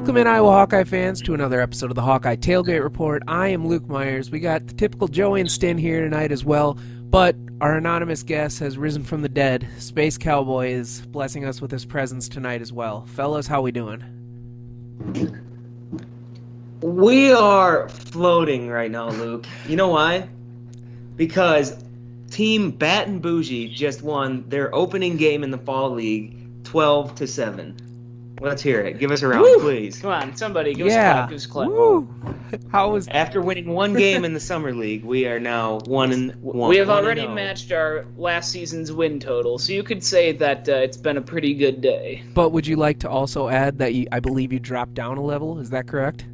Welcome in, Iowa Hawkeye fans, to another episode of the Hawkeye Tailgate Report. I am Luke Myers. We got the typical Joey and Stin here tonight as well, but our anonymous guest has risen from the dead. Space Cowboy is blessing us with his presence tonight as well. Fellas, how we doing? We are floating right now, Luke. You know why? Because Team Bat and Bougie just won their opening game in the Fall League 12-7. Let's hear it. Give us a round, please. Come on, somebody, give us a clap. Give us a clap. Woo. How was After winning one game in the Summer League, we are now 1-1. We have already matched our last season's win total, so you could say that it's been a pretty good day. But would you like to also add that I believe you dropped down a level? Is that correct?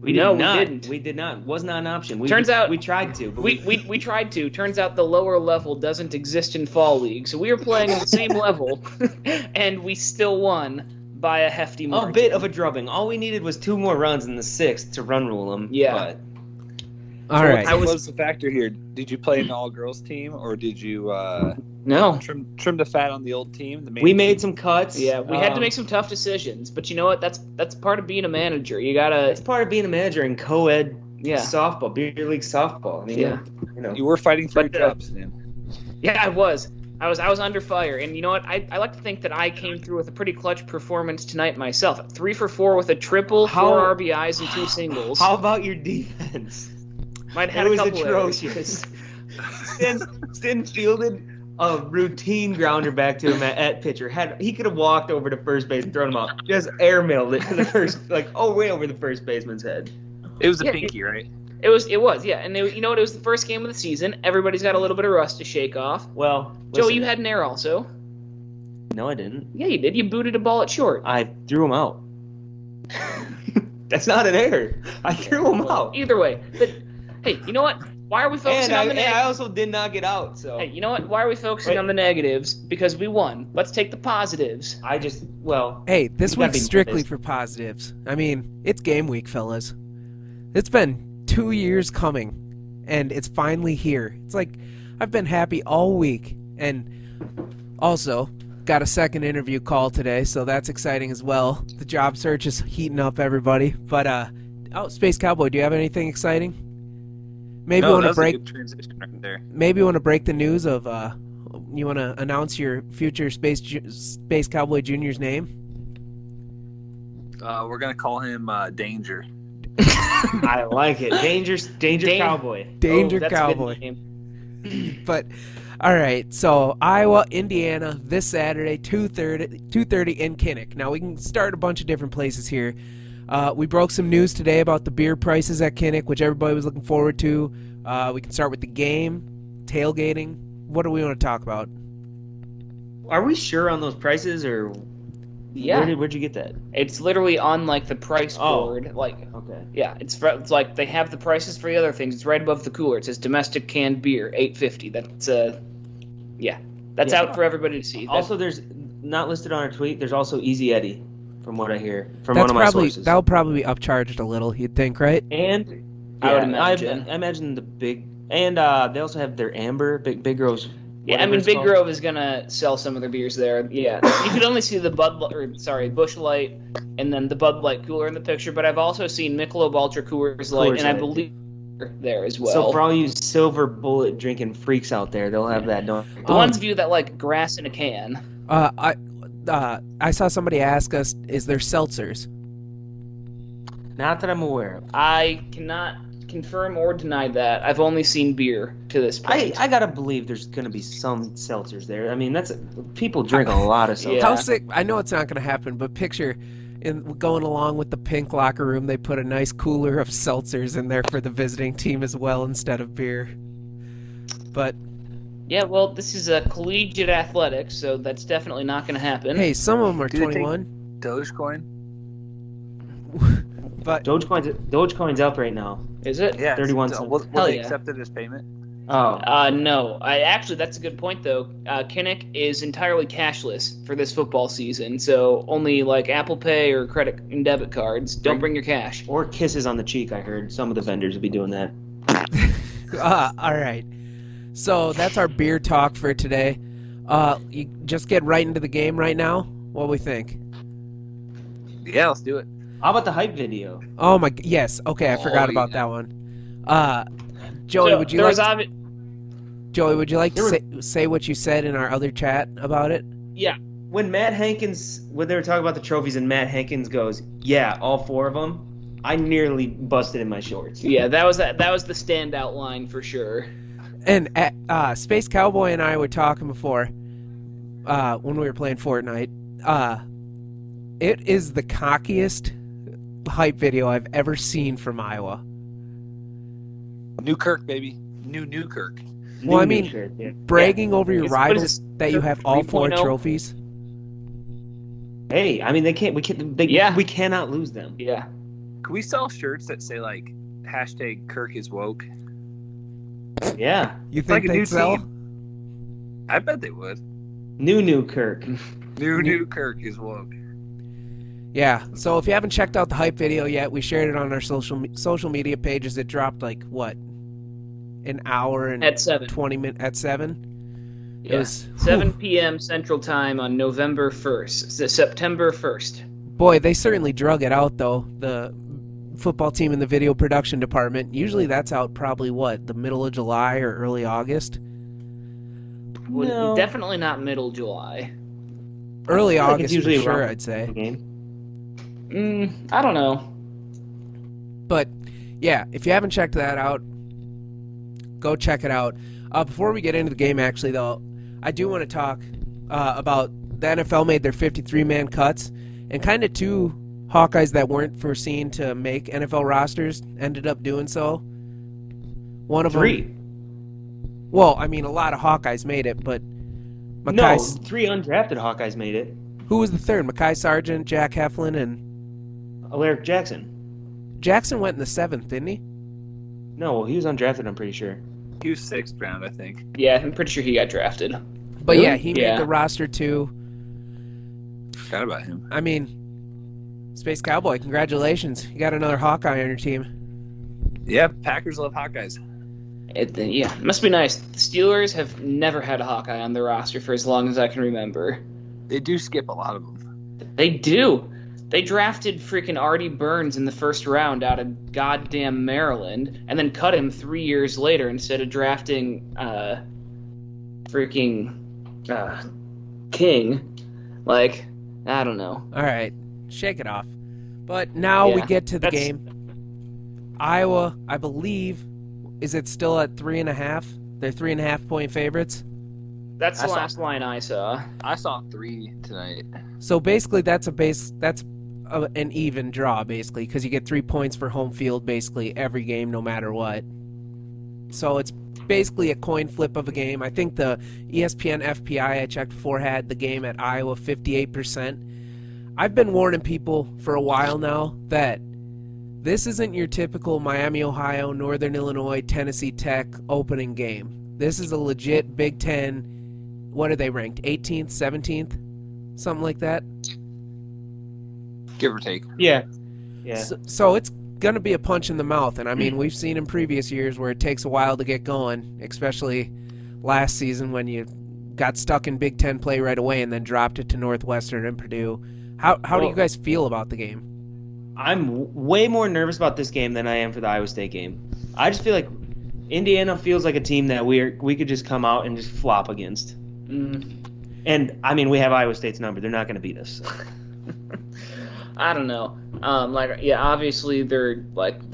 We didn't. We did not. Was not an option. Turns out we tried to. But we tried to. Turns out the lower level doesn't exist in Fall League, so we were playing on the same level, and we still won by a hefty margin. A bit of a drubbing. All we needed was 2 more runs in the 6th to run rule them. Yeah. All right. What was the factor here? Did you play an all-girls team, or did you no trim the fat on the old team? We made some cuts. Yeah, we had to make some tough decisions, but you know what? That's part of being a manager. You gotta. It's part of being a manager in co-ed Yeah. softball, beer league softball. I mean, Yeah. You were fighting for your But, jobs, man. Yeah, I was. I was under fire, and you know what? I like to think that I came through with a pretty clutch performance tonight myself. 3 for 4 with a triple, 4 RBIs, and 2 singles. How about your defense? Might have It was a couple atrocious. Stin fielded a routine grounder back to him at pitcher. He could have walked over to first base and thrown him out. Just airmailed it to the first, way over the first baseman's head. It was a pinky, right? It was, yeah. And you know what? It was the first game of the season. Everybody's got a little bit of rust to shake off. Well, Joe, listen. you had an error also. No, I didn't. Yeah, you did. You booted a ball at short. I threw him out. That's not an error. I threw him out. Either way. But, hey, you know what? Why are we focusing on the And I negatives? also did not get out, so. Hey, you know what? Why are we focusing on the negatives? Because we won. Let's take the positives. Hey, this you gotta week's be strictly modest. for positives. I mean, it's game week, fellas. It's been 2 years coming, and it's finally here. It's like I've been happy all week, and also got a second interview call today, so that's exciting as well. The job search is heating up, everybody. But Space Cowboy, do you have anything exciting? Maybe No, want that to was a break. good transition right there. Maybe want to break the news of. You want to announce your future Space Cowboy Junior's name? We're gonna call him Danger. I like it. Danger Cowboy. Danger that's a good Cowboy. name. But all right, so Iowa, Indiana, this Saturday, 2:30 in Kinnick. Now we can start a bunch of different places here. We broke some news today about the beer prices at Kinnick, which everybody was looking forward to. We can start with the game, tailgating. What do we want to talk about? Are we sure on those prices, or Yeah. where'd you get that? It's literally on, the price board. Okay. Yeah, it's like they have the prices for the other things. It's right above the cooler. It says domestic canned beer, $8.50. That's That's out for everybody to see. Also, there's not listed on our tweet. There's also Easy Eddie, from what I hear from That's one of my probably sources. that'll probably be upcharged a little. You'd think, right? And I would imagine. I imagine the big, and they also have their Amber, Big Grove's. Yeah, I mean, Big Grove is gonna sell some of their beers there. Yeah, you could only see the Busch Light, and then the Bud Light cooler in the picture. But I've also seen Michelob Ultra Coors Light, and I believe there as well. So for all you silver bullet drinking freaks out there, they'll have that. Don't the ones view that like grass in a can. I saw somebody ask us, is there seltzers? Not that I'm aware of. I cannot confirm or deny that. I've only seen beer to this point. I gotta believe there's gonna be some seltzers there. I mean, people drink a lot of seltzers. Yeah. How sick? I know it's not going to happen, but picture going along with the pink locker room, they put a nice cooler of seltzers in there for the visiting team as well instead of beer. But yeah, well, this is a collegiate athletics, so that's definitely not going to happen. hey, some of them are Do they take 21. Dogecoin? But Dogecoin's up right now. Is it? Yeah. 31 so cents. Will Hell they yeah. accept it as payment? Oh. No. That's a good point, though. Kinnick is entirely cashless for this football season, so only Apple Pay or credit and debit cards. Don't bring your cash. Or kisses on the cheek, I heard. Some of the vendors will be doing that. all right. So that's our beer talk for today. You just get right into the game right now. What do we think? Yeah, let's do it. How about the hype video? Oh my, yes. Okay, I forgot about that one. Joey, So, would you there like? was obvi- Joey, would you like There to say what you said in our other chat about it? Yeah. When they were talking about the trophies and Matt Hankins goes, yeah, all 4 of them, I nearly busted in my shorts. Yeah, that was the standout line for sure. And Space Cowboy and I were talking before when we were playing Fortnite. It is the cockiest hype video I've ever seen from Iowa. Newkirk, baby. Newkirk. Well, I mean, Shirt, yeah. bragging over your What is rivals this, that you have all 4 3.0? trophies. Hey, I mean, we cannot lose them. Yeah. Can we sell shirts that say like #Kirk is woke? Yeah. You It's like think a they'd new sell? team. I bet they would. New Kirk. Newkirk is woke. Yeah. So if you haven't checked out the hype video yet, we shared it on our social media pages. It dropped like what, an hour and At 7. 20 minutes at 7. Yeah. It was 7 p.m. Central Time on November 1st. September 1st. Boy, they certainly drug it out though. The football team in the video production department. Usually that's out probably what, the middle of July or early August. No. Definitely not middle July. Early I feel like August it's usually for sure, around I'd say. the game. I don't know. But yeah, if you haven't checked that out, go check it out. Before we get into the game, actually, though, I do want to talk about the NFL made their 53-man cuts, and kind of 2 Hawkeyes that weren't foreseen to make NFL rosters ended up doing so. One of 3. them. Well, I mean, a lot of Hawkeyes made it, but No, Mackay, 3 undrafted Hawkeyes made it. who was the third? Mackay Sargent, Jack Heflin, and Alaric Jackson. Jackson went in the 7th, didn't he? No, well, he was undrafted, I'm pretty sure. He was 6th round, I think. Yeah, I'm pretty sure he got drafted. But Really? yeah, he Yeah. made the roster too. Forgot about him. I mean, Space Cowboy, congratulations. You got another Hawkeye on your team. Yeah, Packers love Hawkeyes. Yeah, it must be nice. The Steelers have never had a Hawkeye on their roster for as long as I can remember. They do skip a lot of them. They do. They drafted freaking Artie Burns in the 1st round out of goddamn Maryland, and then cut him 3 years later instead of drafting King. Like, I don't know. All right, shake it off. But now we Yeah, get to the that's- game. Iowa, I believe, is it still at 3.5? They're 3.5-point favorites. That's the I saw- last line I saw. I saw 3 tonight. So basically, that's an even draw, basically, because you get 3 points for home field basically every game, no matter what. So it's basically a coin flip of a game. I think the ESPN FPI I checked before had the game at Iowa 58%. I've been warning people for a while now that this isn't your typical Miami, Ohio, Northern Illinois, Tennessee Tech opening game. This is a legit Big Ten. What are they ranked? 18th, 17th? Something like that? Give or take. Yeah. Yeah. So it's going to be a punch in the mouth. And I mean, we've seen in previous years where it takes a while to get going, especially last season when you got stuck in Big Ten play right away and then dropped it to Northwestern and Purdue. How do you guys feel about the game? I'm way more nervous about this game than I am for the Iowa State game. I just feel like Indiana feels like a team that we could just come out and just flop against. And I mean, we have Iowa State's number. They're not going to beat us. I don't know. Obviously they're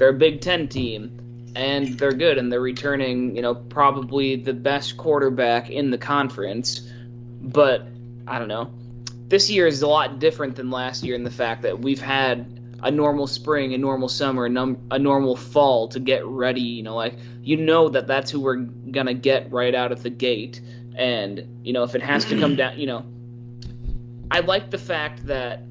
a Big Ten team, and they're good, and they're returning, probably the best quarterback in the conference. But I don't know. This year is a lot different than last year in the fact that we've had a normal spring, a normal summer, a normal fall to get ready. That's who we're gonna get right out of the gate. And if it has to come down, I like the fact that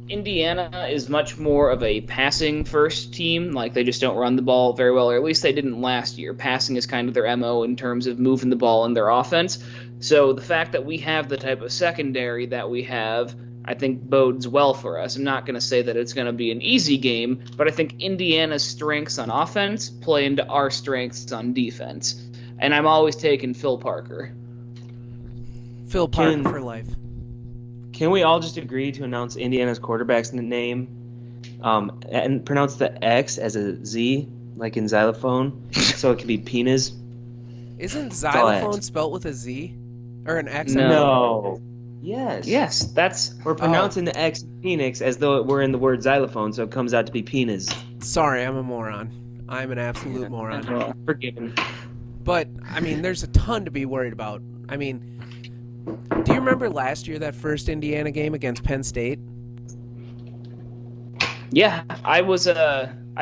Indiana is much more of a passing first team. Like, they just don't run the ball very well, or at least they didn't last year. Passing is kind of their MO in terms of moving the ball in their offense. So the fact that we have the type of secondary that we have, I think bodes well for us. I'm not going to say that it's going to be an easy game, but I think Indiana's strengths on offense play into our strengths on defense. And I'm always taking Phil Parker. Phil Parker for life. Can we all just agree to announce Indiana's quarterback's name and pronounce the X as a Z, like in xylophone, so it could be penis? Isn't all I xylophone ask. spelt with a Z? Or an X? No. Yes. Yes, that's We're pronouncing the X in Phoenix as though it were in the word xylophone, so it comes out to be penis. Sorry, I'm a moron. I'm an absolute moron. Forgiven. But, I mean, there's a ton to be worried about. I mean, do you remember last year, that first Indiana game against Penn State? Yeah, I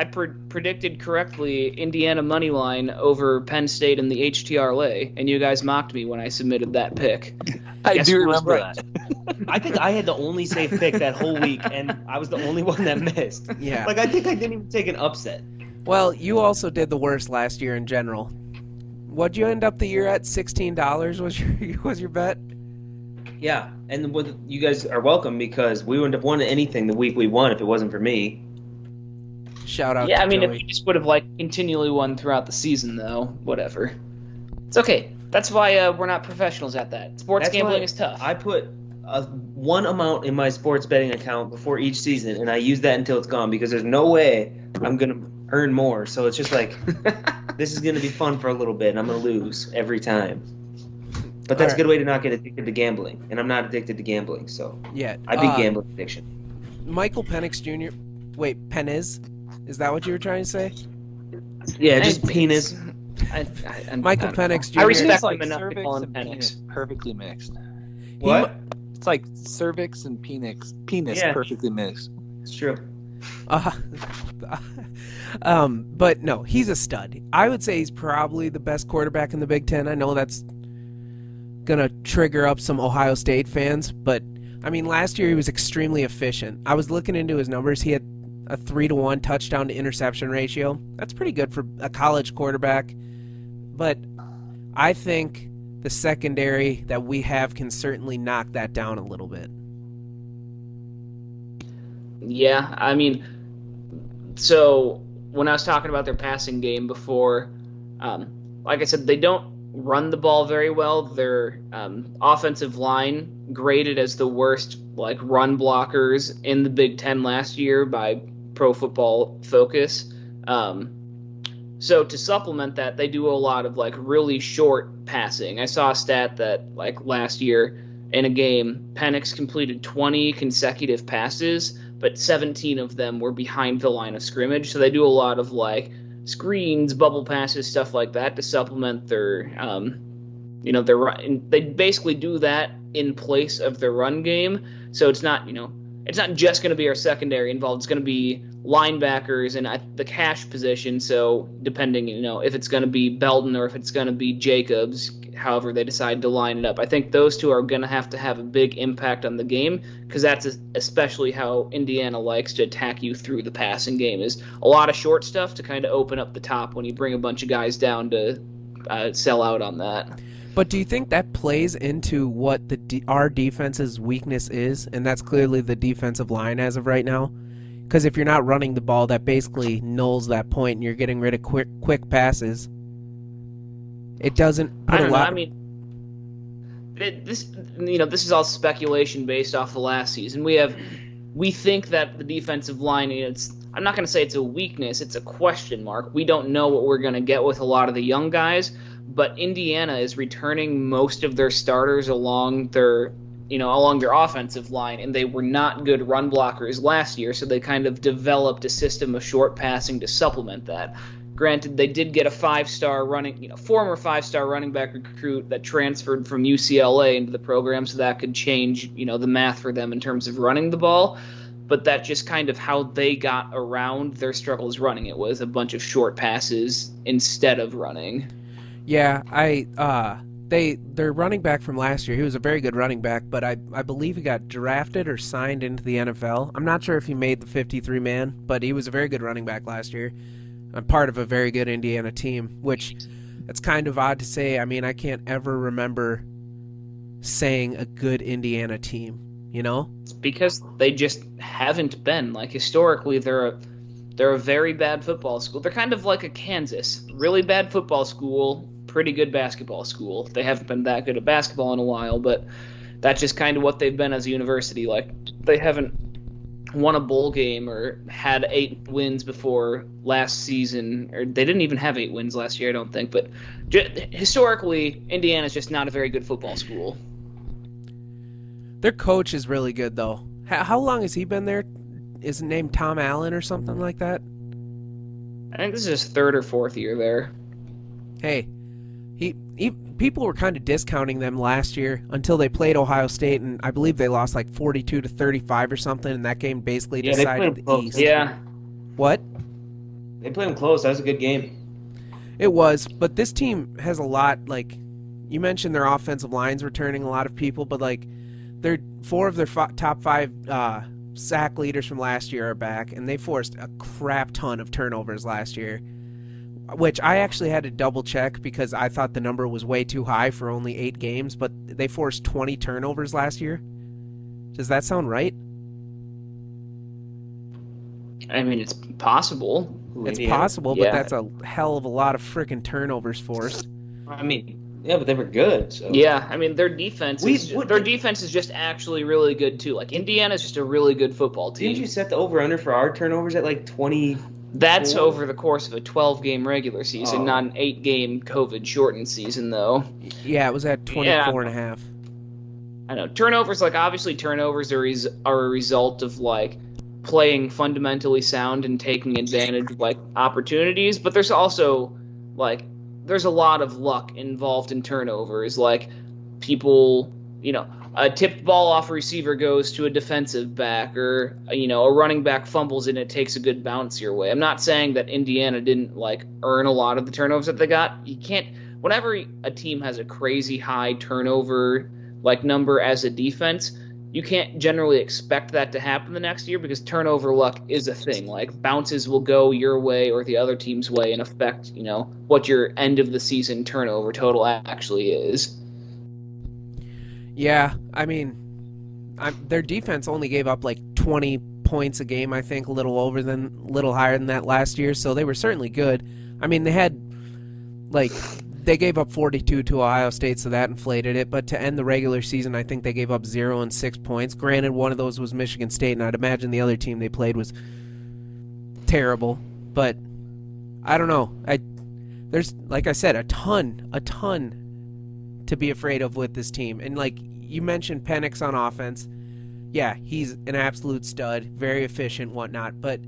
predicted correctly Indiana money line over Penn State in the HTRLA, and you guys mocked me when I submitted that pick. I Guess do who was remember right? that. I think I had the only safe pick that whole week, and I was the only one that missed. Yeah. Like, I think I didn't even take an upset. Well, you also did the worst last year in general. What'd you end up the year at? $16 was your bet? Yeah, and you guys are welcome because we wouldn't have won anything the week we won if it wasn't for me. Shout out Yeah, to I mean, Joey. if we just would have continually won throughout the season, though, whatever. It's okay. That's why we're not professionals at that. Sports That's gambling why is tough. I put one amount in my sports betting account before each season, and I use that until it's gone because there's no way I'm going to earn more. So it's just like, this is going to be fun for a little bit, and I'm going to lose every time. But that's a good way to not get addicted to gambling, and I'm not addicted to gambling, so Yeah. I beat gambling addiction. Michael Penix Jr. Wait, Penix? Is that what you were trying to say? Yeah, just penis. Michael Penix Jr. I respect It's like him enough to cervix call him and Penix. penis perfectly mixed. What? It's like cervix and penis Yeah. perfectly mixed. It's true. But no, he's a stud. I would say he's probably the best quarterback in the Big Ten. I know that's gonna trigger up some Ohio State fans, but I mean, last year he was extremely efficient. I was looking into his numbers. He had a 3-to-1 touchdown to interception ratio. That's pretty good for a college quarterback. But I think the secondary that we have can certainly knock that down a little bit. Yeah, I mean, so when I was talking about their passing game before, like I said, they don't run the ball very well. Their offensive line graded as the worst run blockers in the Big Ten last year by Pro Football Focus. So to supplement that, they do a lot of really short passing. I saw a stat that last year in a game, Penix completed 20 consecutive passes, but 17 of them were behind the line of scrimmage. So they do a lot of screens, bubble passes, stuff like that to supplement their their run. They basically do that in place of their run game. So it's not just going to be our secondary involved. It's going to be linebackers and the cash position. So depending, if it's going to be Belton or if it's going to be Jacobs, however they decide to line it up, I think those two are going to have a big impact on the game because that's especially how Indiana likes to attack you through the passing game is a lot of short stuff to kind of open up the top when you bring a bunch of guys down to sell out on that. But do you think that plays into what our defense's weakness is? And that's clearly the defensive line as of right now. Because if you're not running the ball, that basically nulls that point, and you're getting rid of quick passes. It doesn't put I don't a know. lot. I mean, this is all speculation based off the last season. We think that the defensive line, I'm not going to say it's a weakness, it's a question mark. We don't know what we're going to get with a lot of the young guys, but Indiana is returning most of their starters along their offensive line, and they were not good run blockers last year, so they kind of developed a system of short passing to supplement that. Granted, they did get a former five-star running back recruit that transferred from UCLA into the program, so that could change, the math for them in terms of running the ball. But that's just kind of how they got around their struggles running it, was a bunch of short passes instead of running. Yeah, their running back from last year, he was a very good running back, but I believe he got drafted or signed into the NFL. I'm not sure if he made the 53-man, but he was a very good running back last year. I'm part of a very good Indiana team, which it's kind of odd to say. I mean, I can't ever remember saying a good Indiana team, It's because they just haven't been. Historically, they're a very bad football school. They're kind of like a Kansas. Really bad football school, pretty good basketball school. They haven't been that good at basketball in a while, but that's just kind of what they've been as a university. Like, they haven't won a bowl game or had 8 wins before last season, or they didn't even have 8 wins last year, I don't think. But historically, Indiana's just not a very good football school. Their coach is really good, though. How long has he been there? Is it named Tom Allen or something like that? I think this is his 3rd or 4th year there. Hey, people were kind of discounting them last year until they played Ohio State, and I believe they lost like 42-35 or something, and that game basically decided the East. Yeah. What? They played them close. That was a good game. It was, but this team has a lot, like, you mentioned their offensive line's returning a lot of people, but, like, 4 of their top 5 sack leaders from last year are back, and they forced a crap ton of turnovers last year, which I actually had to double check because I thought the number was way too high for only 8 games, but they forced 20 turnovers last year. Does that sound right? I mean, it's possible. It's possible, but that's a hell of a lot of freaking turnovers forced. I mean, yeah, but they were good. So. Yeah, I mean, their defense is just actually really good, too. Like, Indiana's just a really good football team. Didn't you set the over-under for our turnovers at like 20? That's over the course of a 12-game regular season, not an 8-game COVID-shortened season, though. Yeah, it was at 24 and a half. I know. Turnovers, like, obviously turnovers are a result of, like, playing fundamentally sound and taking advantage of, like, opportunities, but there's also, like, there's a lot of luck involved in turnovers. Like, people, a tipped ball off a receiver goes to a defensive back, or, a running back fumbles and it takes a good bounce your way. I'm not saying that Indiana didn't, like, earn a lot of the turnovers that they got. You can't, whenever a team has a crazy high turnover, like, number as a defense, you can't generally expect that to happen the next year because turnover luck is a thing. Like, bounces will go your way or the other team's way and affect, what your end of the season turnover total actually is. Yeah, I mean, their defense only gave up like 20 points a game, I think, a little higher than that last year, so they were certainly good. I mean, they gave up 42 to Ohio State, so that inflated it, but to end the regular season, I think they gave up 0 and 6 points. Granted, one of those was Michigan State, and I'd imagine the other team they played was terrible, but I don't know. There's, like I said, a ton to be afraid of with this team. And like you mentioned, Penix on offense. Yeah, he's an absolute stud, very efficient, whatnot. But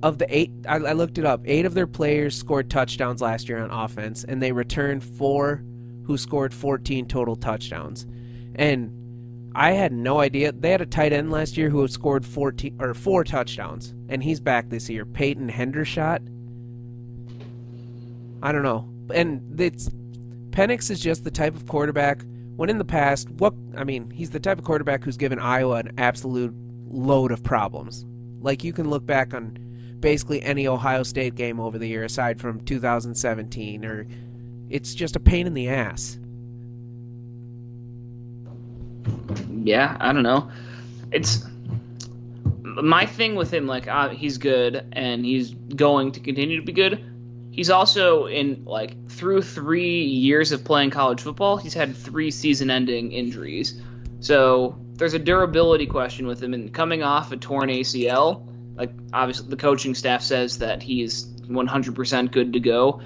of the 8, I looked it up, 8 of their players scored touchdowns last year on offense, and they returned 4 who scored 14 total touchdowns. And I had no idea. They had a tight end last year who had scored 4 touchdowns, and he's back this year. Peyton Hendershot. I don't know. And Penix is just the type of quarterback, when in the past, he's the type of quarterback who's given Iowa an absolute load of problems. Like, you can look back on basically any Ohio State game over the year aside from 2017, or it's just a pain in the ass. Yeah, I don't know. It's my thing with him, like, he's good and he's going to continue to be good. He's also through 3 years of playing college football, he's had 3 season-ending injuries. So there's a durability question with him, and coming off a torn ACL, like, obviously the coaching staff says that he is 100% good to go,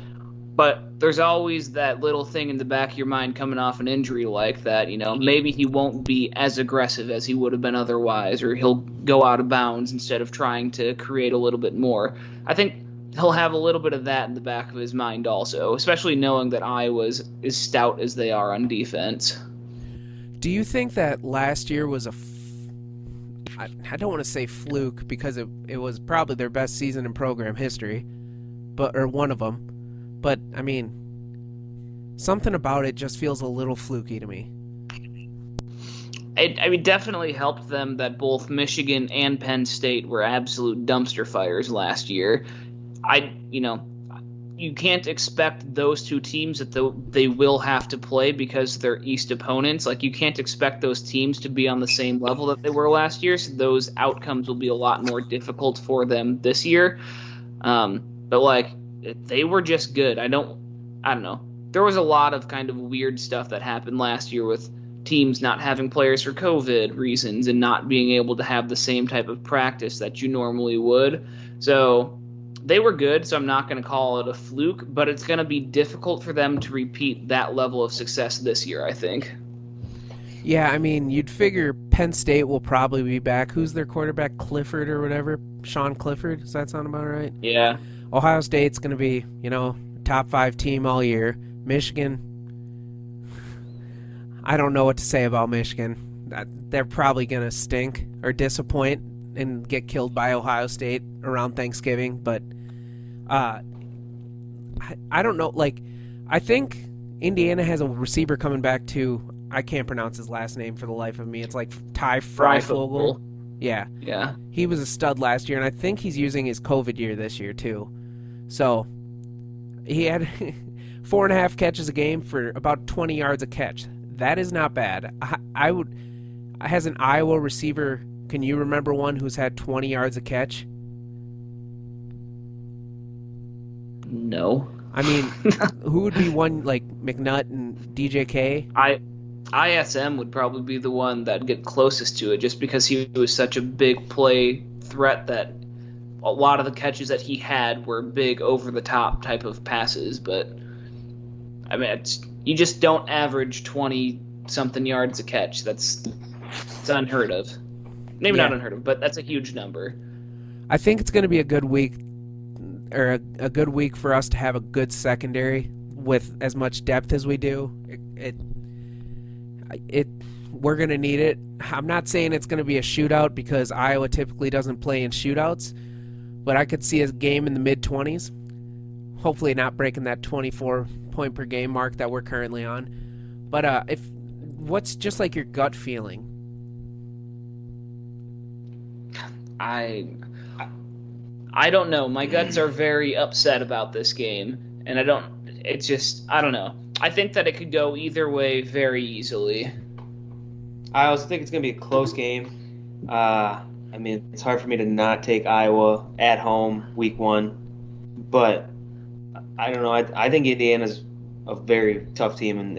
but there's always that little thing in the back of your mind coming off an injury like that, maybe he won't be as aggressive as he would have been otherwise, or he'll go out of bounds instead of trying to create a little bit more. I think he'll have a little bit of that in the back of his mind also, especially knowing that Iowa's as stout as they are on defense. Do you think that last year was I don't want to say fluke, because it was probably their best season in program history, or one of them, but I mean, something about it just feels a little fluky to me. It definitely helped them that both Michigan and Penn State were absolute dumpster fires last year. You can't expect those 2 teams that they will have to play because they're East opponents. Like, you can't expect those teams to be on the same level that they were last year, so those outcomes will be a lot more difficult for them this year. But, like, they were just good. I don't know. There was a lot of kind of weird stuff that happened last year with teams not having players for COVID reasons and not being able to have the same type of practice that you normally would. So they were good, so I'm not going to call it a fluke, but it's going to be difficult for them to repeat that level of success this year, I think. Yeah, I mean, you'd figure Penn State will probably be back. Who's their quarterback? Clifford or whatever? Sean Clifford? Does that sound about right? Yeah. Ohio State's going to be, top 5 team all year. Michigan, I don't know what to say about Michigan. They're probably going to stink or disappoint and get killed by Ohio State around Thanksgiving. But I don't know. I think Indiana has a receiver coming back too. I can't pronounce his last name for the life of me. It's like Ty Freifogel. Yeah. Yeah. He was a stud last year, and I think he's using his COVID year this year too. So he had 4.5 catches a game for about 20 yards a catch. That is not bad. As an Iowa receiver, can you remember one who's had 20 yards a catch? No. I mean, who would be one like McNutt and DJK? ISM would probably be the one that'd get closest to it, just because he was such a big play threat that a lot of the catches that he had were big over-the-top type of passes. But, I mean, you just don't average 20-something yards a catch. It's unheard of. Maybe not unheard of, but that's a huge number. I think it's going to be a good week, or a good week for us to have a good secondary with as much depth as we do. We're going to need it. I'm not saying it's going to be a shootout because Iowa typically doesn't play in shootouts, but I could see a game in the mid-20s. Hopefully not breaking that 24 point per game mark that we're currently on. But what's just like your gut feeling? I don't know. My guts are very upset about this game, and I don't know. I think that it could go either way very easily. I also think it's going to be a close game. I mean, it's hard for me to not take Iowa at home week 1, but I don't know. I think Indiana's a very tough team, and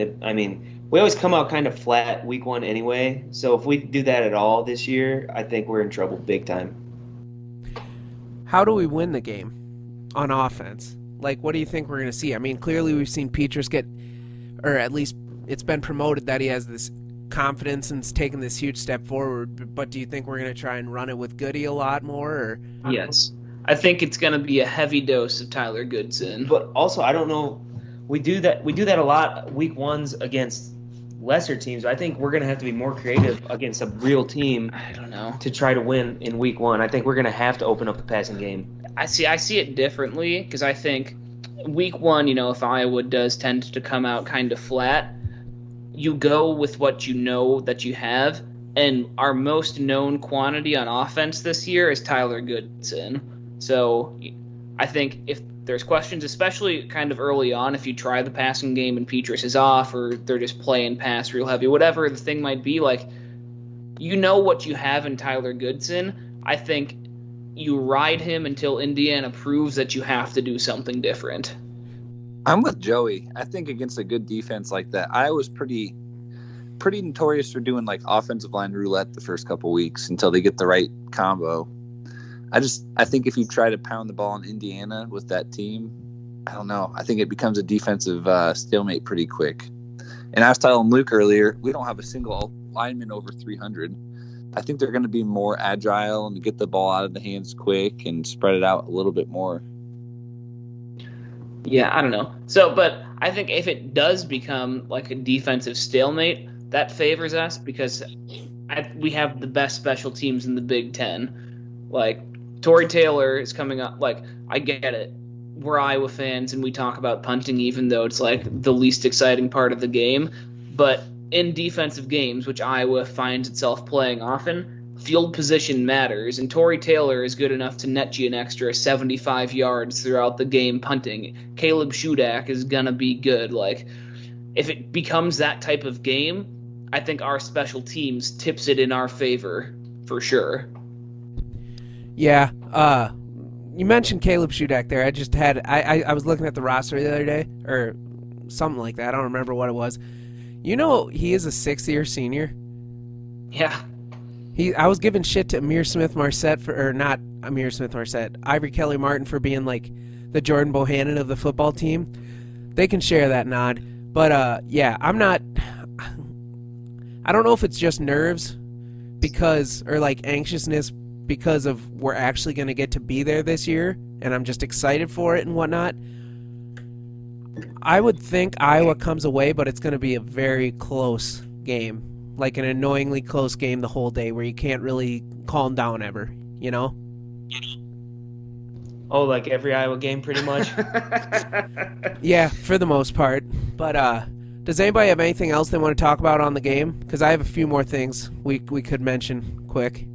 we always come out kind of flat week 1 anyway. So if we do that at all this year, I think we're in trouble big time. How do we win the game on offense? What do you think we're going to see? I mean, clearly we've seen Petrus get, or at least it's been promoted that he has this confidence and's taken this huge step forward. But do you think we're going to try and run it with Goody a lot more? Or? Yes. I think it's going to be a heavy dose of Tyler Goodson. But also, I don't know. We do that a lot week 1s against lesser teams. I think we're going to have to be more creative against a real team. I don't know. To try to win in week 1. I think we're going to have to open up the passing game. I see it differently because I think week 1, if Iowa does tend to come out kind of flat, you go with what you know that you have, and our most known quantity on offense this year is Tyler Goodson. So I think if there's questions, especially kind of early on, if you try the passing game and Petrus is off or they're just playing pass real heavy, whatever the thing might be, you know what you have in Tyler Goodson. I think you ride him until Indiana proves that you have to do something different. I'm with Joey. I think against a good defense like that, Iowa's pretty notorious for doing offensive line roulette the first couple weeks until they get the right combo. I think if you try to pound the ball in Indiana with that team, I don't know. I think it becomes a defensive stalemate pretty quick. And I was telling Luke earlier, we don't have a single lineman over 300. I think they're going to be more agile and get the ball out of the hands quick and spread it out a little bit more. Yeah, I don't know. But I think if it does become a defensive stalemate, that favors us because we have the best special teams in the Big Ten. Tory Taylor is coming up. I get it. We're Iowa fans and we talk about punting even though it's the least exciting part of the game. But in defensive games, which Iowa finds itself playing often, field position matters, and Tory Taylor is good enough to net you an extra 75 yards throughout the game punting. Caleb Shudak is going to be good. If it becomes that type of game, I think our special teams tips it in our favor for sure. Yeah, you mentioned Caleb Shudak there. I was looking at the roster the other day, or something like that. I don't remember what it was. You know, he is a 6th-year senior. Yeah. I was giving shit to Amir Smith-Marset or not Amir Smith-Marset, Ivory Kelly-Martin for being like the Jordan Bohannon of the football team. They can share that nod. But, yeah, I don't know if it's just nerves or like anxiousness because of we're actually going to get to be there this year, and I'm just excited for it and whatnot. I would think Iowa comes away, but it's going to be a very close game. Like an annoyingly close game the whole day where you can't really calm down ever, you know? Oh, like every Iowa game pretty much? Yeah, for the most part. But does anybody have anything else they want to talk about on the game? Because I have a few more things we could mention quick.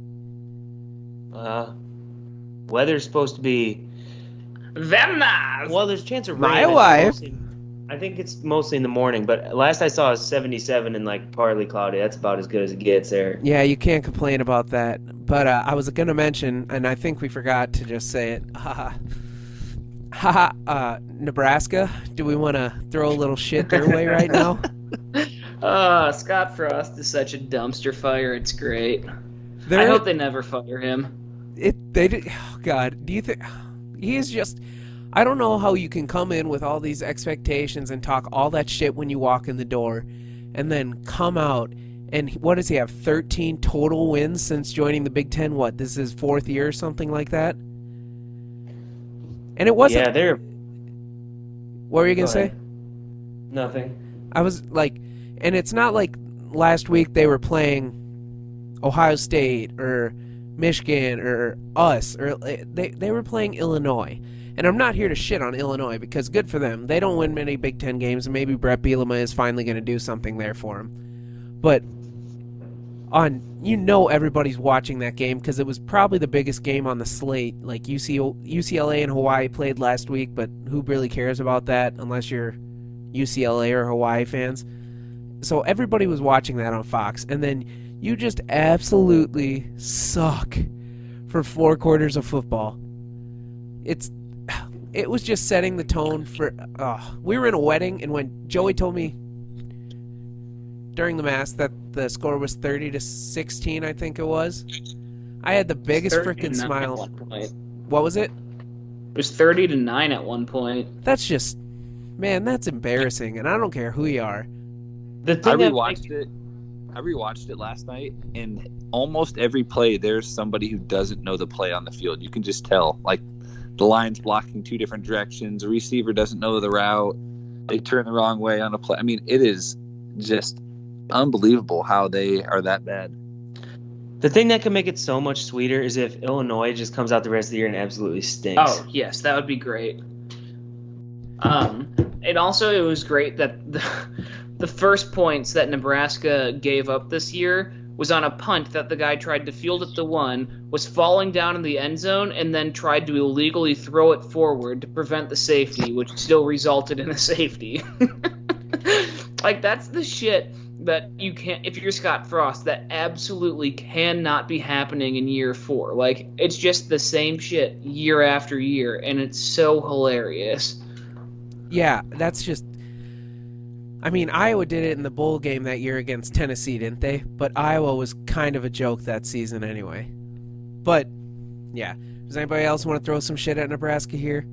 Weather's supposed to be... Very nice. Well, there's a chance of rain. My wife. I think it's mostly in the morning, but last I saw is 77 and like partly cloudy. That's about as good as it gets there. Yeah, you can't complain about that. But I was going to mention, and I think we forgot to just say it. Nebraska. Do we want to throw a little shit their way right now? Scott Frost is such a dumpster fire. It's great. I hope they never fire him. They did. Oh God, do you think he is just? I don't know how you can come in with all these expectations and talk all that shit when you walk in the door, and then come out and what does he have? 13 total wins since joining the Big Ten. What? This is his 4th year or something like that. And it wasn't. Yeah, they're. What were you gonna say? Nothing. I was like, and it's not like last week they were playing Ohio State or Michigan or us, or they were playing Illinois. And I'm not here to shit on Illinois because good for them. They don't win many Big Ten games, and maybe Brett Bielema is finally going to do something there for them. But everybody's watching that game because it was probably the biggest game on the slate. Like UCLA and Hawaii played last week, but who really cares about that unless you're UCLA or Hawaii fans? So everybody was watching that on Fox, and then you just absolutely suck for 4 quarters of football. It was just setting the tone for... we were in a wedding, and when Joey told me during the Mass that the score was 30-16, I think it was, I had the biggest freaking smile. What was it? It was 30-9 at one point. That's just... Man, that's embarrassing, and I don't care who you are. I rewatched it last night, and almost every play, there's somebody who doesn't know the play on the field. You can just tell. Like, the line's blocking 2 different directions. A receiver doesn't know the route. They turn the wrong way on a play. I mean, it is just unbelievable how they are that bad. The thing that can make it so much sweeter is if Illinois just comes out the rest of the year and absolutely stinks. Oh, yes, that would be great. And also, it was great that the first points that Nebraska gave up this year was on a punt that the guy tried to field at the 1, was falling down in the end zone, and then tried to illegally throw it forward to prevent the safety, which still resulted in a safety. Like, that's the shit that you can't, if you're Scott Frost, that absolutely cannot be happening in year 4. Like, it's just the same shit year after year, and it's so hilarious. Yeah, that's just... I mean, Iowa did it in the bowl game that year against Tennessee, didn't they? But Iowa was kind of a joke that season anyway. But, yeah. Does anybody else want to throw some shit at Nebraska here?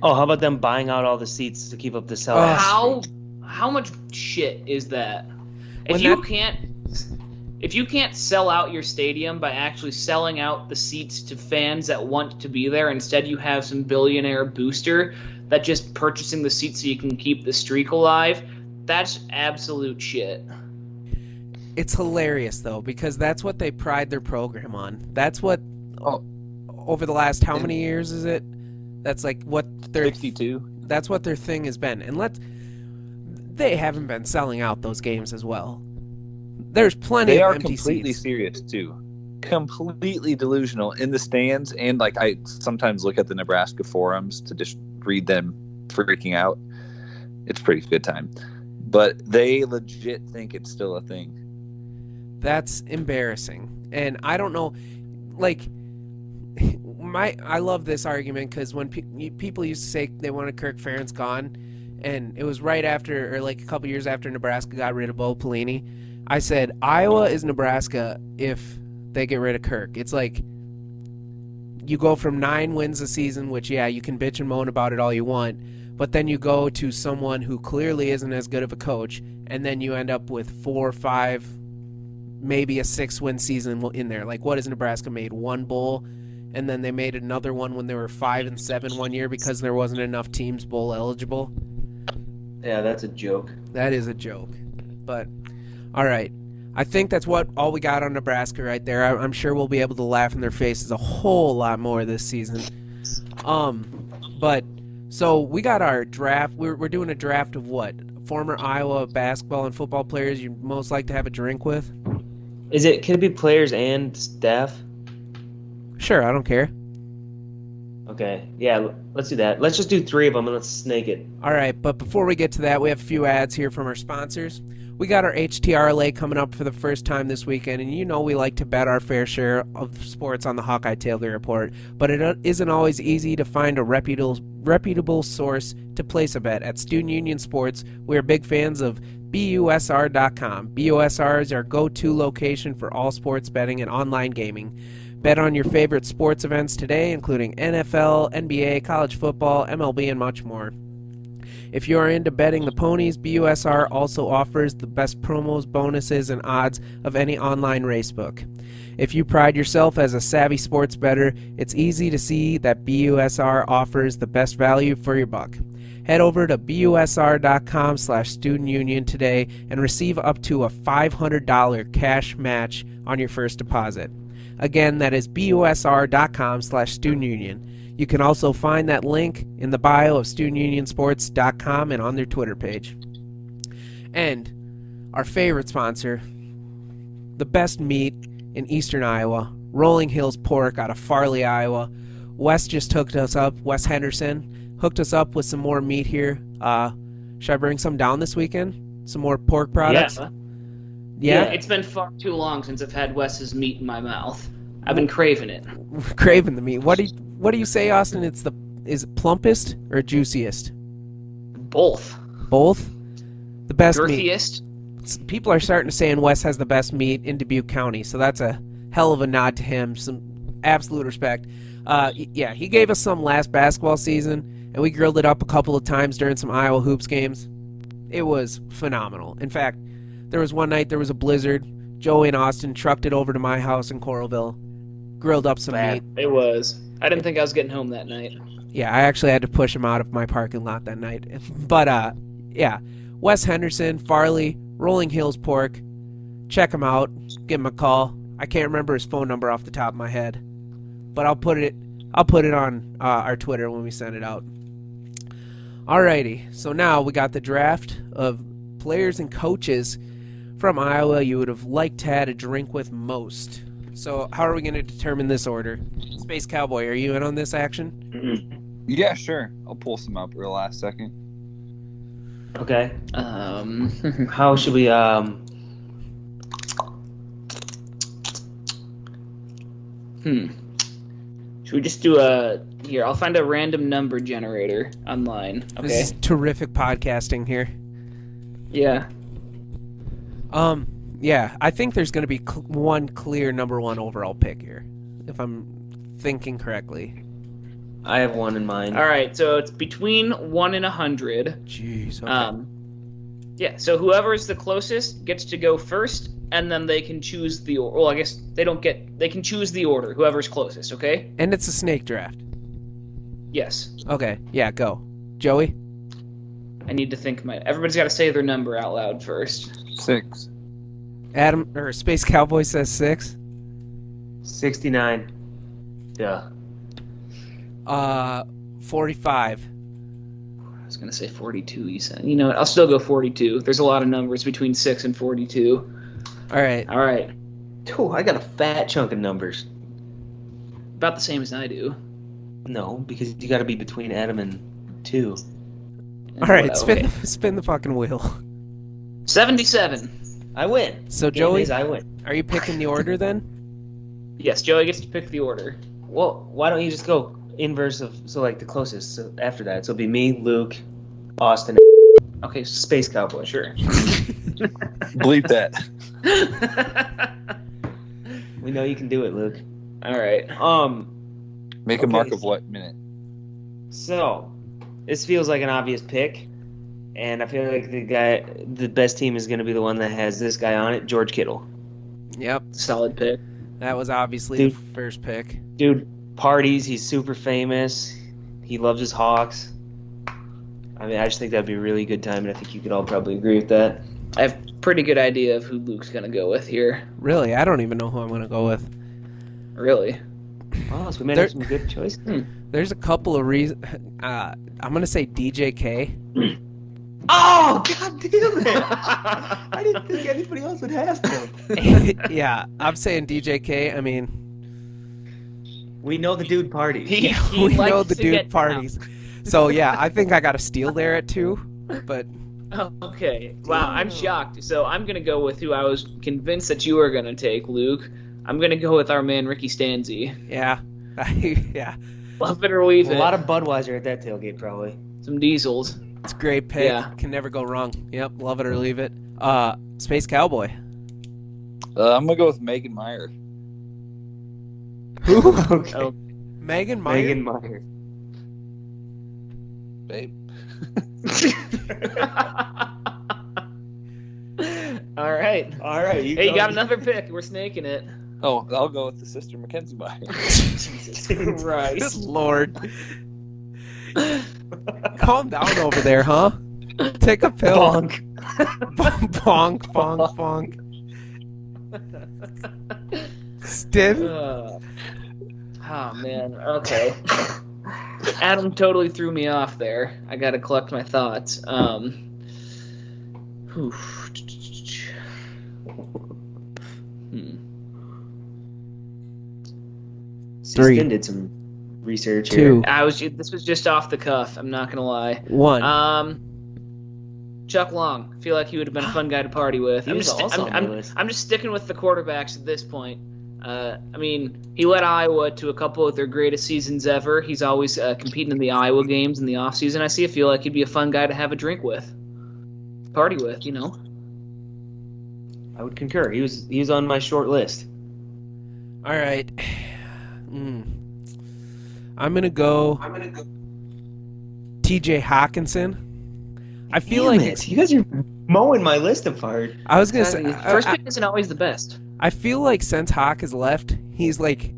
Oh, how about them buying out all the seats to keep up the sellout? How much shit is that? If you can't sell out your stadium by actually selling out the seats to fans that want to be there, instead you have some billionaire booster that just purchasing the seats so you can keep the streak alive, that's absolute shit. It's hilarious, though, because that's what they pride their program on. That's what, over the last how many years is it? That's like what their... 52. That's what their thing has been. And they haven't been selling out those games as well. There's plenty of empty seats. They are completely serious, too. Completely delusional in the stands, and like I sometimes look at the Nebraska forums to just read them freaking out. It's a pretty good time. But they legit think it's still a thing. That's embarrassing. And I don't know, like, I love this argument because when people used to say they wanted Kirk Ferentz gone, and it was right after, or like a couple years after Nebraska got rid of Bo Pelini. I said, Iowa is Nebraska if they get rid of Kirk. It's like you go from 9 wins a season, which, yeah, you can bitch and moan about it all you want, but then you go to someone who clearly isn't as good of a coach, and then you end up with 4 or 5, maybe a 6-win season in there. Like, what has Nebraska made? 1 bowl, and then they made another one when they were 5-7 one year because there wasn't enough teams bowl eligible. Yeah, that's a joke. That is a joke. But, all right. I think that's all we got on Nebraska right there. I'm sure we'll be able to laugh in their faces a whole lot more this season. But so we got our draft. We're doing a draft of what? Former Iowa basketball and football players you'd most like to have a drink with? Can it be players and staff? Sure, I don't care. Okay, yeah, let's do that. Let's just do 3 of them and let's snake it. All right, but before we get to that, we have a few ads here from our sponsors. We got our HTRLA coming up for the first time this weekend, and you know we like to bet our fair share of sports on the Hawkeye Tailgate Report, but it isn't always easy to find a reputable source to place a bet. At Student Union Sports, we are big fans of BUSR.com. BUSR is our go-to location for all sports betting and online gaming. Bet on your favorite sports events today, including NFL, NBA, college football, MLB, and much more. If you are into betting the ponies, BUSR also offers the best promos, bonuses, and odds of any online racebook. If you pride yourself as a savvy sports bettor, it's easy to see that BUSR offers the best value for your buck. Head over to busr.com/studentunion today and receive up to a $500 cash match on your first deposit. Again, that is busr.com/studentunion. You can also find that link in the bio of studentunionsports.com and on their Twitter page. And our favorite sponsor, the best meat in eastern Iowa, Rolling Hills Pork out of Farley, Iowa. Wes just hooked us up, Wes Henderson, hooked us up with some more meat here. Should I bring some down this weekend? Some more pork products? Yeah, it's been far too long since I've had Wes's meat in my mouth. I've been craving it. Craving the meat. What do you say, Austin? Is it plumpest or juiciest? Both. Both? The best Girthiest? meat. People are starting to say Wes has the best meat in Dubuque County, so that's a hell of a nod to him. Some absolute respect. Yeah, he gave us some last basketball season, and we grilled it up a couple of times during some Iowa Hoops games. It was phenomenal. In fact, there was one night there was a blizzard. Joey and Austin trucked it over to my house in Coralville, grilled up some meat. It was. I didn't think I was getting home that night. Yeah, I actually had to push him out of my parking lot that night. But, yeah, Wes Henderson, Farley, Rolling Hills Pork. Check him out. Give him a call. I can't remember his phone number off the top of my head, but I'll put it on our Twitter when we send it out. Alrighty, so now we got the draft of players and coaches from Iowa you would have liked to had a drink with most. So how are we going to determine this order? Space Cowboy, are you in on this action? Yeah, sure. I'll pull some up real last second. Okay. How should we Should we just do here, I'll find a random number generator online. Okay. This is terrific podcasting here. Yeah. Yeah, I think there's going to be one clear number 1 overall pick here, if I'm thinking correctly. I have one in mind. All right, so it's between 1 and 100. Jeez. Okay. Yeah, so whoever is the closest gets to go first, and then they can choose the order. Well, I guess they can choose the order, whoever's closest, okay? And it's a snake draft. Yes. Okay, yeah, go. Joey? I need to think everybody's got to say their number out loud first. 6. Adam, or Space Cowboy says 6. 69. Yeah. 45. I was going to say 42, you said. You know what? I'll still go 42. There's a lot of numbers between 6 and 42. All right. Ooh, I got a fat chunk of numbers. About the same as I do. No, because you got to be between Adam and 2. All right, spin the fucking wheel. 77. I win. So Joey, I win. Are you picking the order then? Yes, Joey gets to pick the order. Well, why don't you just go inverse of the closest after that? So it'll be me, Luke, Austin. Okay, Space Cowboy. sure. Bleep that. We know you can do it, Luke. All right. Make a Okay. mark of what minute? So, this feels like an obvious pick, and I feel like the best team is going to be the one that has this guy on it, George Kittle. Yep, Solid pick. that was obviously Dude. the first pick. Dude, parties. He's super famous. He loves his Hawks. I mean, I just think that'd be a really good time, and I think you could all probably agree with that. I have a pretty good idea of who Luke's going to go with here. Really, I don't even know who I'm going to go with. Really? Oh, so we may There- have some good choices. There's a couple of reasons. I'm going to say DJK. Oh, god damn it! I didn't think anybody else would have him. Yeah, I'm saying DJK. I mean, We know the dude party. He we likes know the to dude get parties. So, yeah, I think I got a steal there at 2. But, down. Oh, okay. Wow, I'm shocked. So I'm going to go with who I was convinced that you were going to take, Luke. I'm going to go with our man Ricky Stanzi. yeah. Yeah. Love it or leave A it. lot of Budweiser at that tailgate, probably. Some diesels. It's a great pick. Yeah. Can never go wrong. Yep, love it or leave it. Space Cowboy. I'm gonna go with Megan Meyer. Who? Okay. Oh. Megan Meyer? Megan Meyer. Babe. All right. All right. Hey, you got another pick. We're snaking it. Oh, I'll go with the sister Mackenzie Meyer. Jesus Good Christ. Lord. Calm down over there, huh? Take a pill. Bonk. Bonk, bonk, bonk. Stiv? Oh, man. Okay. Adam totally threw me off there. I got to collect my thoughts. Whew. Three. Stin did some research 2, here. This was just off the cuff. I'm not gonna lie. 1. Chuck Long. I feel like he would have been a fun guy to party with. He was also on my list. I'm just sticking with the quarterbacks at this point. I mean, he led Iowa to a couple of their greatest seasons ever. He's always competing in the Iowa games in the offseason. I feel like he'd be a fun guy to have a drink with, party with, you know. I would concur. He was on my short list. All right. I'm going to go TJ Hawkinson. I feel Damn like it. You guys are mowing my list apart. I was going to say First pick isn't always the best. I feel like since Hawk has left, he's like,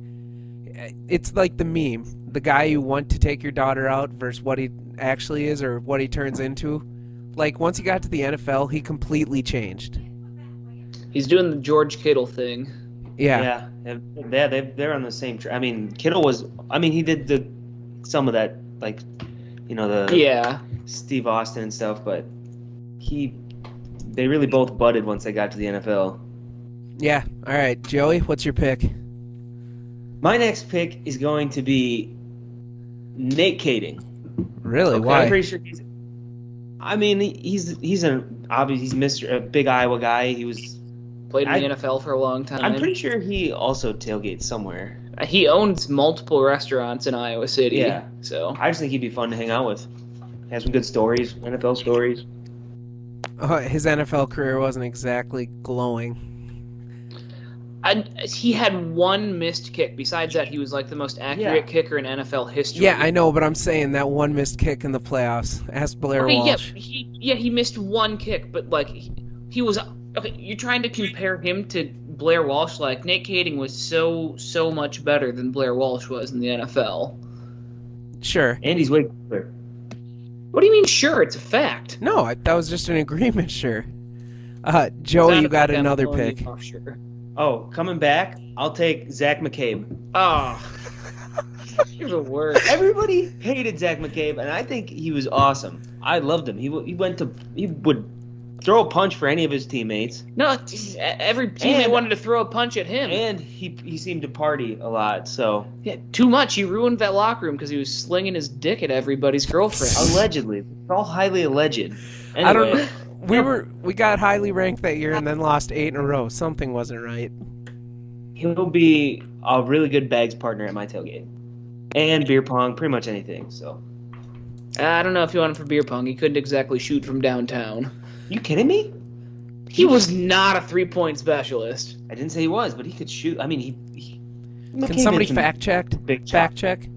it's like the meme, the guy you want to take your daughter out versus what he actually is or what he turns into. Like once he got to the NFL, he completely changed. He's doing the George Kittle thing. Yeah. They're on the same. I mean, Kittle was. I mean, he did some of that, like, you know, the Steve Austin and stuff, but they really both budded once they got to the NFL. Yeah. All right, Joey, what's your pick? My next pick is going to be Nate Kading. Really? Okay, Why? I'm pretty sure he's a big Iowa guy. He was. Played in the NFL for a long time. I'm pretty sure he also tailgates somewhere. He owns multiple restaurants in Iowa City. Yeah. So I just think he'd be fun to hang out with. Has some good stories, NFL stories. His NFL career wasn't exactly glowing. He had one missed kick. Besides that, he was like the most accurate kicker in NFL history. Yeah, I know, but I'm saying that one missed kick in the playoffs. Ask Blair Walsh. He missed one kick, but like he was. Okay, you're trying to compare him to Blair Walsh. Like Nate Kading was so much better than Blair Walsh was in the NFL. Sure. And he's way cooler. What do you mean? Sure, it's a fact. No, that was just an agreement. Sure. Joey, you got another pick. Oh, sure. Oh, coming back, I'll take Zach McCabe. Oh, you're the worst. Everybody hated Zach McCabe, and I think he was awesome. I loved him. He would throw a punch for any of his teammates. No, every teammate wanted to throw a punch at him. And he seemed to party a lot, so... Yeah, too much. He ruined that locker room because he was slinging his dick at everybody's girlfriend. Allegedly. It's all highly alleged. Anyway, I don't know. We got highly ranked that year and then lost 8 in a row. Something wasn't right. He'll be a really good bags partner at my tailgate. And beer pong, pretty much anything, so... I don't know if you want him for beer pong. He couldn't exactly shoot from downtown. You kidding me? He was not a 3-point specialist. I didn't say he was, but he could shoot. I mean, he Can somebody fact check? Fact check.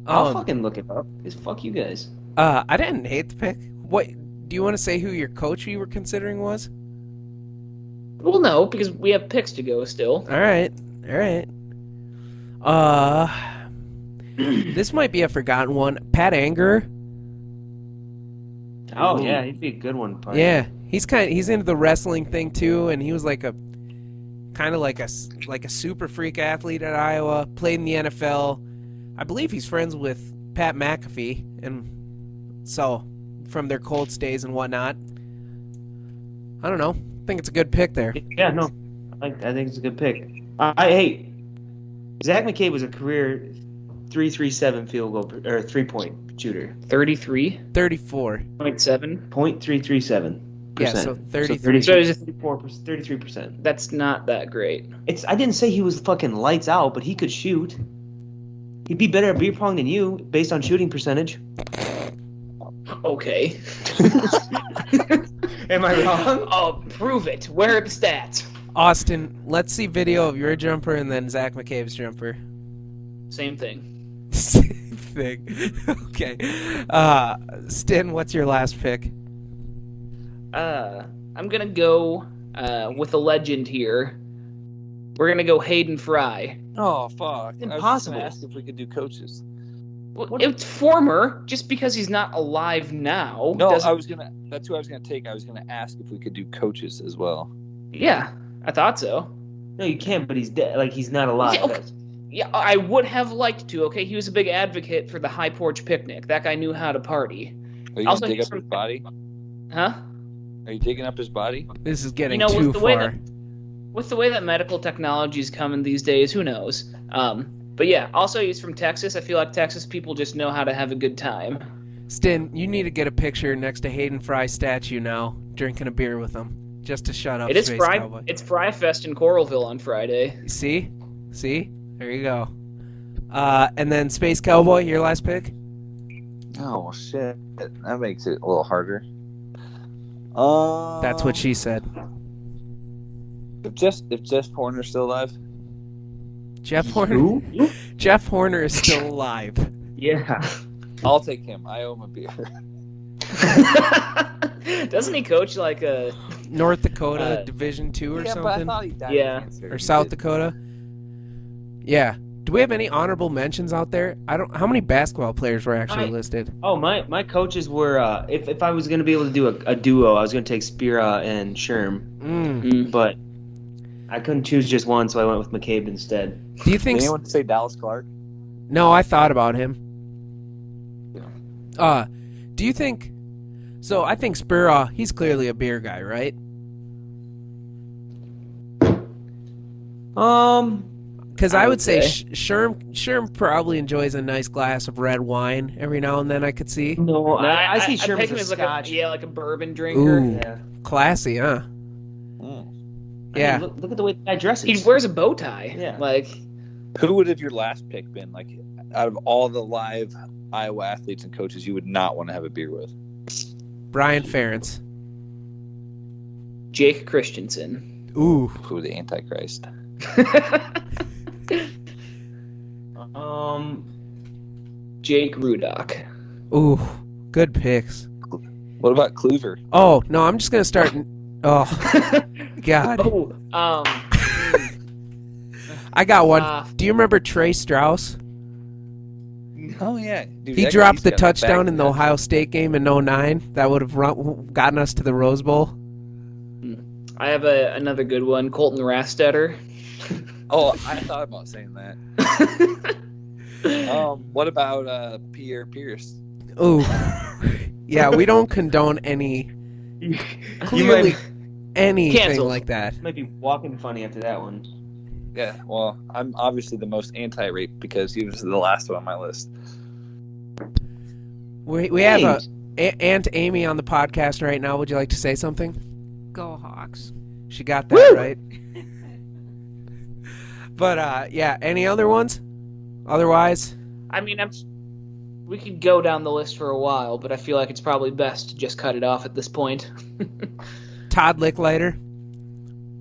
I'll fucking look it up. Because fuck you guys. I didn't hate the pick. What do you want to say? Who your coach you were considering was? Well, no, because we have picks to go still. All right. This might be a forgotten one. Pat Anger. Oh yeah, he'd be a good one. Probably. Yeah, he's into the wrestling thing too, and he was like a super freak athlete at Iowa. Played in the NFL. I believe he's friends with Pat McAfee, and so from their Colts days and whatnot. I don't know. I think it's a good pick there. Yeah, no, I think it's a good pick. Hey, Zach McCabe was a career 3.37 field goal or 3-point shooter. 33? 34. 0.7? 0.337%. Yeah, so 33. So it's 33%. That's not that great. I didn't say he was fucking lights out, but he could shoot. He'd be better at beer pong than you, based on shooting percentage. Okay. Am I wrong? Oh, prove it. Where are the stats? Austin, let's see video of your jumper and then Zach McCabe's jumper. Same thing. Same thing. Okay. Stin, what's your last pick? I'm gonna go with a legend here. We're gonna go Hayden Fry. Oh fuck! It's I was impossible. gonna ask if we could do coaches. Well, it's former, just because he's not alive now. No, doesn't- That's who I was gonna take. I was gonna ask if we could do coaches as well. Yeah, I thought so. No, you can't. But he's dead. Like he's not alive. Yeah, okay. Yeah, I would have liked to. Okay, he was a big advocate for the High Porch Picnic. That guy knew how to party. Are you Also, gonna dig he's up his from- body? Huh? Are you digging up his body? This is getting with too the way far. with the way that medical technology is coming these days, who knows? But yeah, also he's from Texas. I feel like Texas people just know how to have a good time. Stin, you need to get a picture next to Hayden Fry's statue now, drinking a beer with him, just to shut up It is Space Fry. Cowboy. It's Fry Fest in Coralville on Friday. See? There you go. And then Space Cowboy, your last pick? Oh shit! That makes it a little harder. That's what she said. If Jeff Horner's still alive. Jeff Horner. Who? Jeff Horner is still alive. Yeah. I'll take him. I owe him a beer. Doesn't he coach like a? North Dakota Division II or yeah, something? but I thought he died Yeah. of cancer. Or He South did. Dakota? Yeah. Do we have any honorable mentions out there? How many basketball players were actually listed? Oh, my coaches were. If I was gonna be able to do a duo, I was gonna take Spira and Sherm, but I couldn't choose just one, so I went with McCabe instead. Do you think? Did anyone say Dallas Clark? No, I thought about him. Do you think? So I think Spira, he's clearly a beer guy, right? Because I would say Sherm probably enjoys a nice glass of red wine every now and then. I could see. No, I see I'd Sherm pick him as as a like Scotch. like a bourbon drinker. Ooh, Yeah. classy, huh? Yeah. I mean, look at the way the guy dresses. He wears a bow tie. Yeah. Like Who would have your last pick been? Like, out of all the live Iowa athletes and coaches, you would not want to have a beer with? Brian Ferentz. Jake Christensen. Ooh. Who the Antichrist? Jake Rudock. Ooh. Good picks. What about Kluver? Oh no, I'm just gonna start. Oh, God. Oh, I got one. Do you remember Trey Strauss? Oh yeah, dude, He that dropped guy's the got a touchdown bag in the of Ohio State game in '09. That would have gotten us to the Rose Bowl. I have another good one. Colton Rastetter. Oh, I thought about saying that. What about Pierre Pierce? Ooh. Yeah, we don't condone any You clearly anything Canceled. like that. might be walking funny after that one. Yeah, well, I'm obviously the most anti-rape because he was the last one on my list. We have Aunt Amy on the podcast right now. Would you like to say something? Go Hawks. She got that Woo! right. But yeah, any other ones? Otherwise, I mean, We could go down the list for a while, but I feel like it's probably best to just cut it off at this point. Todd Licklider.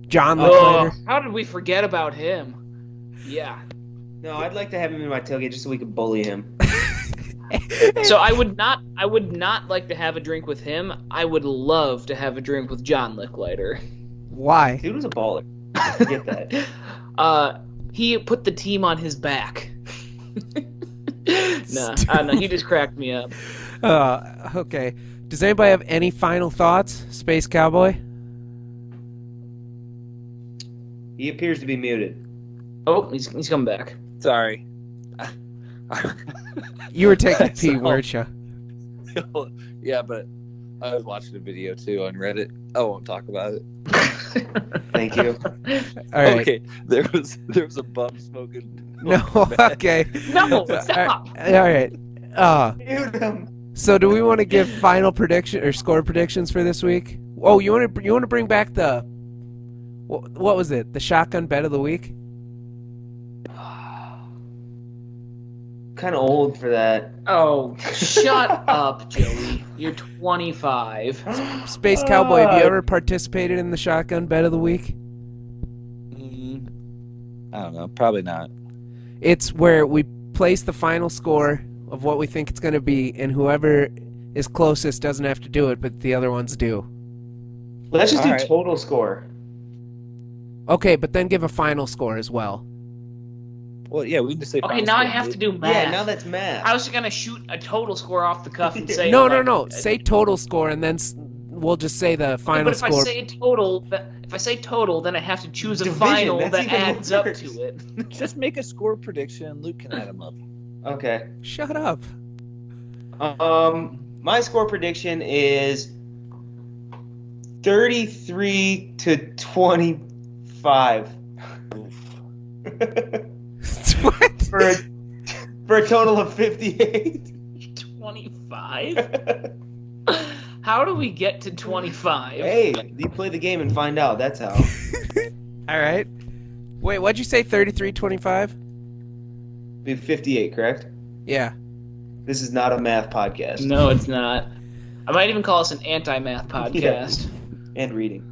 John Licklider. How did we forget about him? Yeah. No, I'd like to have him in my tailgate just so we could bully him. So I would not like to have a drink with him. I would love to have a drink with John Licklider. Why? Dude was a baller. I get that. He put the team on his back. Nah, I don't know. He just cracked me up. Okay. Does anybody have any final thoughts, Space Cowboy? He appears to be muted. Oh, he's coming back. Sorry. You were taking a pee, weren't you? Yeah, but I was watching a video too on Reddit. I won't talk about it. Thank you. All right. Okay, there was a bum smoking. No, okay. No, stop. All right. Mute him. So do we want to give final prediction or score predictions for this week? Oh, you want to bring back the what was it? The shotgun bet of the week? Kind of old for that. Oh, shut up, Joey. You're 25. Space Cowboy, have you ever participated in the shotgun bet of the week? I don't know. Probably not. It's where we place the final score of what we think it's going to be, and whoever is closest doesn't have to do it, but the other ones do. Let's just do All right. total score. Okay, but then give a final score as well. Well, yeah, we can just say. Okay, final now I score, have dude. to do math. Yeah, now that's math. I was going to shoot a total score off the cuff and say... No, like, no. Say total score, and then we'll just say the final but if score. I say total, then I have to choose a Division, final that's that even adds worse. up to it. Just make a score prediction, and Luke can add them up. Okay. Shut up. My score prediction is 33 to 25. What? for a total of 58. 25? How do we get to 25? Hey, you play the game and find out. That's how. All right. Wait, what'd you say? 33-25? Be 58, correct? Yeah. This is not a math podcast. No, it's not. I might even call us an anti-math podcast. And reading.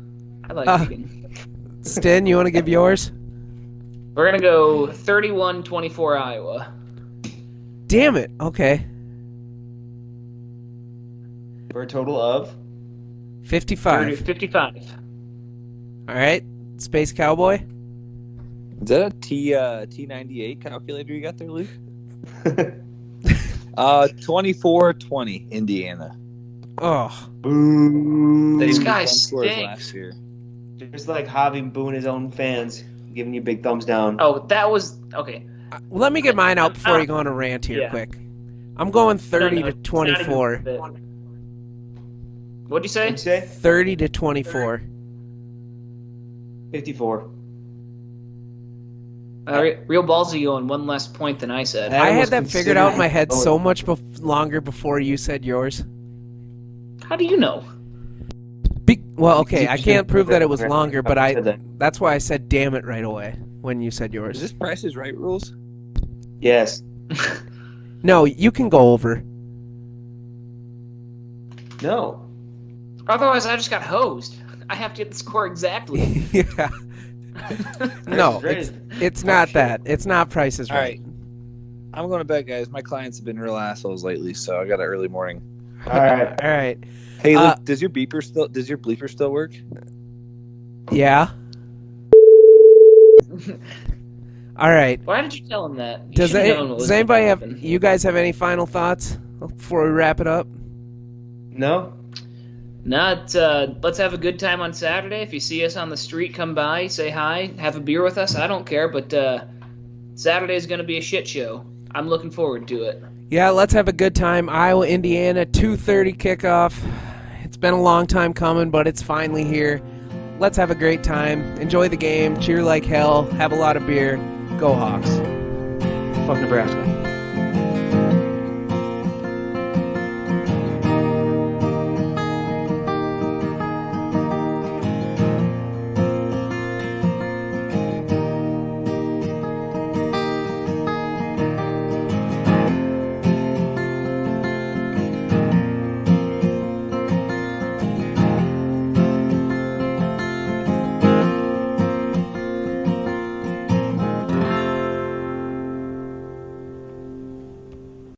I like reading. Stin, you want to give yours? We're going to go 31-24 Iowa. Damn it. Okay. For a total of 55. 55. All right. Space Cowboy? Is that a T98 calculator you got there, Luke? 24-20 Indiana. Oh. Boo. These Same guys run scores stink. last year. Just like Javi booing his own fans, giving you big thumbs down. Oh, that was... Okay. Let me get mine out before you go on a rant here Yeah. quick. I'm going 30 No, to it's not even 24. worth it. What'd you say? What'd you say? 30 to 24. 54. Real ballsy going one less point than I said. I I had almost that figured out in my head considered- so much longer before you said yours. How do you know? Well, okay, I can't prove that it was Right. longer, but I said that. that's why I said damn it right away when you said Is yours. this Price is Right rules? Yes. No, you can go over. No. Otherwise, I just got hosed. I have to get the score exactly. Yeah. No, Price is it's not that. It's not Price is All Right. right. I'm going to bed, guys. My clients have been real assholes lately, so I got an early morning. All right. All right. Hey, Luke, does your bleeper still work? Yeah. All right. Why did you tell him that? You Does, should've known what was does anybody gonna have? happen. You guys have any final thoughts before we wrap it up? No? Let's have a good time on Saturday. If you see us on the street, come by, say hi, have a beer with us. I don't care, but Saturday is going to be a shit show. I'm looking forward to it. Yeah, let's have a good time. Iowa, Indiana, 2:30 kickoff. It's been a long time coming, but it's finally here. Let's have a great time. Enjoy the game. Cheer like hell. Have a lot of beer. Go Hawks. Fuck Nebraska.